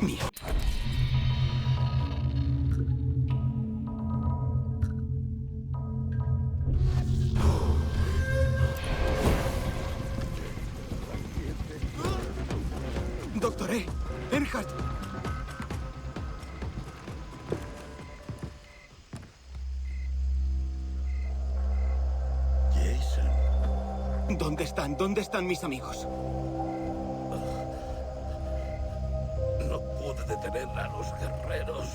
mío. Doctor Earhart. Jason. ¿Dónde están? ¿Dónde están mis amigos? No pude detener a los guerreros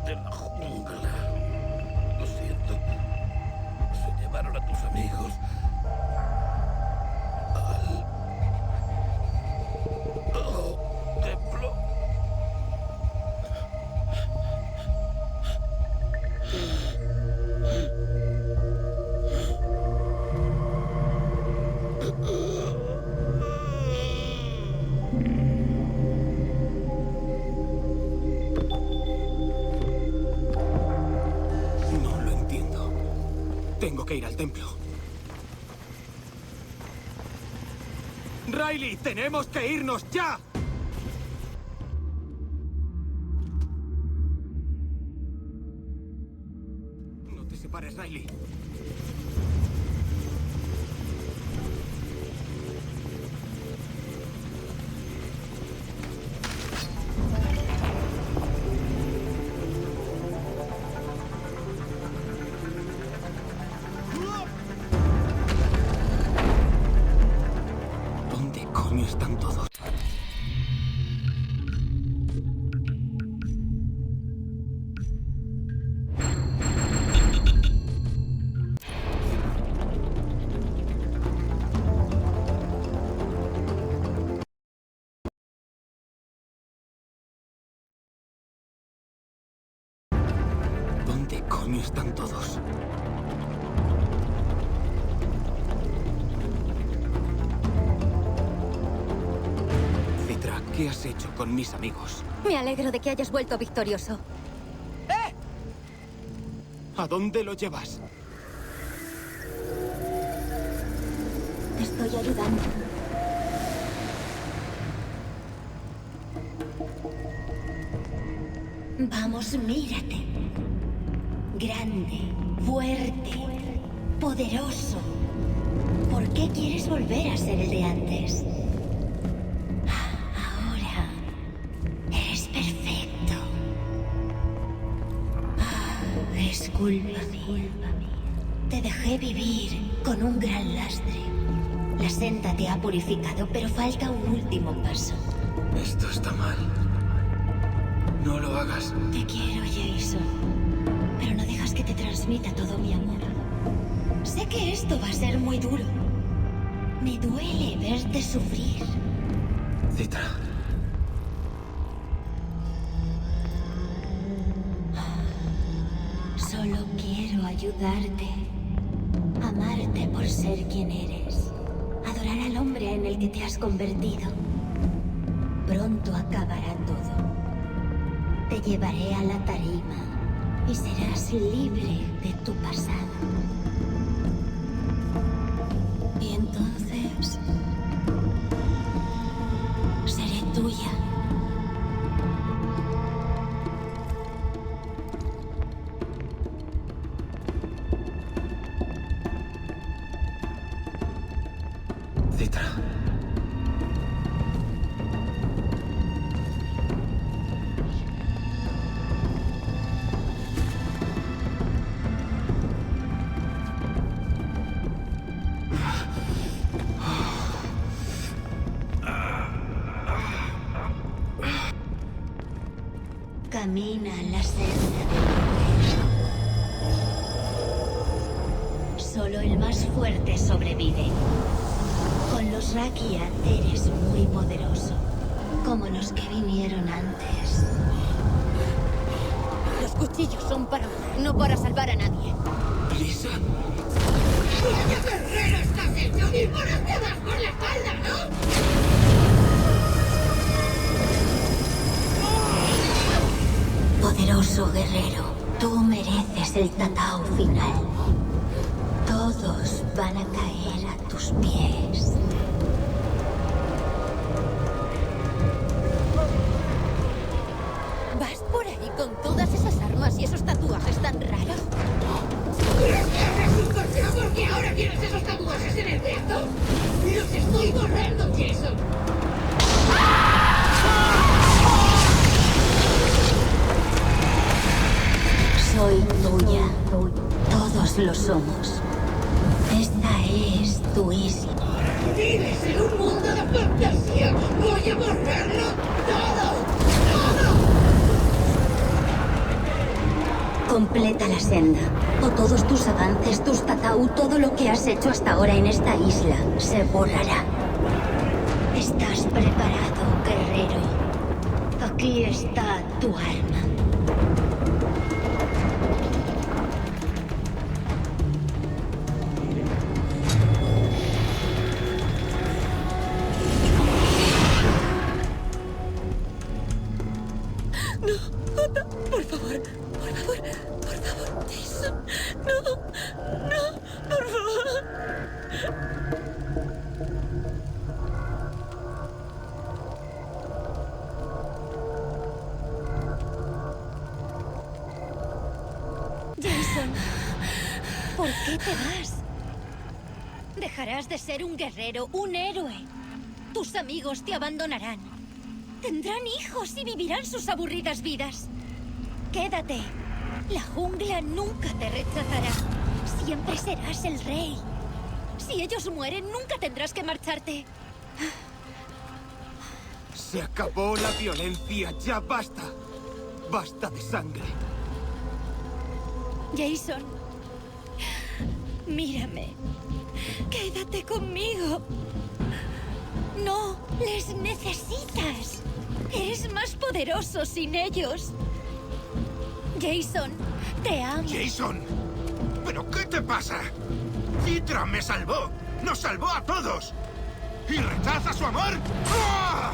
de la jungla. Lo siento. Se llevaron a tus amigos al templo. No lo entiendo. Tengo que ir al templo. ¡Riley! ¡Tenemos que irnos ya! No te separes, Riley. ¿Dónde coño están todos? ¿Dónde coño están todos? Citra, ¿qué has hecho con mis amigos? Me alegro de que hayas vuelto victorioso. ¿A dónde lo llevas? Te estoy ayudando. Vamos, mírate. Grande, fuerte, poderoso. ¿Por qué quieres volver a ser el de antes? Ahora eres perfecto. Es culpa mía. Te dejé vivir con un gran lastre. La senda te ha purificado, pero falta un último paso. Esto está mal. No lo hagas. Te quiero, Jason. Pero no dejas que te transmita todo mi amor. Sé que esto va a ser muy duro. Me duele verte sufrir. Citra. Solo quiero ayudarte. Amarte por ser quien eres. Adorar al hombre en el que te has convertido. Pronto acabará todo. Te llevaré a la tarima y serás libre de tu pasado. Y entonces seré tuya. Citra. Camina la senda del poder. Solo el más fuerte sobrevive. Con los Rakia eres muy poderoso, como los que vinieron antes. Los cuchillos son para matar, no para salvar a nadie. Lisa. ¡Vaya guerrero estás hecho! ¡Mismo nos quedas por la espalda, ¿no? Poderoso guerrero, tú mereces el tatao final. Todos van a caer a tus pies. Con todas esas armas y esos tatuajes tan raros. ¿Crees que eres un cochero porque ahora tienes esos tatuajes en el brazo? ¡Los estoy borrando, Jason! Soy tuya. Todos lo somos. Esta es tu isla. ¡Vives en un mundo de fantasía! ¡Voy a borrarlo todo! ¡Todo! Completa la senda. O todos tus avances, tus tatau, todo lo que has hecho hasta ahora en esta isla se borrará. ¿Estás preparado, guerrero? Aquí está tu arma. Por favor, Jason. No, por favor. Jason, ¿por qué te vas? Dejarás de ser un guerrero, un héroe. Tus amigos te abandonarán. Tendrán hijos y vivirán sus aburridas vidas. Quédate. La jungla nunca te rechazará. Siempre serás el rey. Si ellos mueren, nunca tendrás que marcharte. Se acabó la violencia, ya basta. Basta de sangre. Jason, mírame. Quédate conmigo. No les necesitas. Eres más poderoso sin ellos. Jason, te amo. ¡Jason! ¿Pero qué te pasa? ¡Citra me salvó! ¡Nos salvó a todos! ¿Y rechaza su amor? ¡Ah!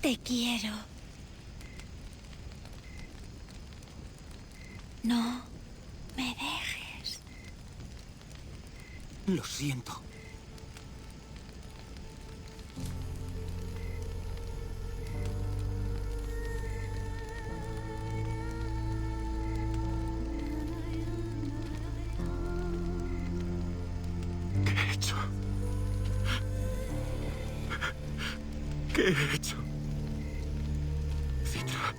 Te quiero. No me dejes. Lo siento. ¿Qué he hecho? ¿Qué he hecho? Citra.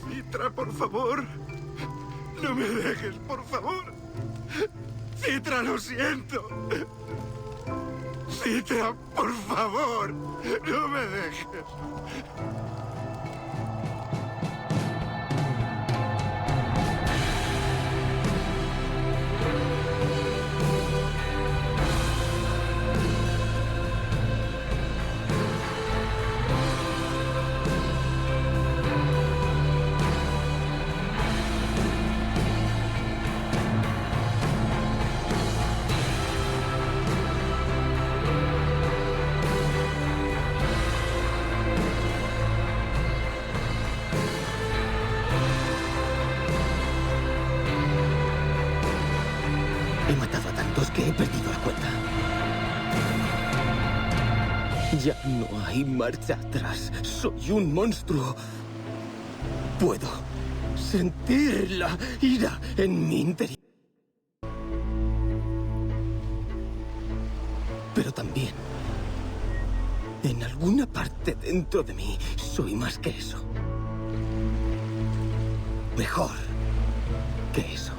Citra, por favor. No me dejes, por favor. Citra, lo siento. Citra, por favor. No me dejes. He matado a tantos que he perdido la cuenta. Ya no hay marcha atrás. Soy un monstruo. Puedo sentir la ira en mi interior. Pero también, en alguna parte dentro de mí, soy más que eso. Mejor que eso.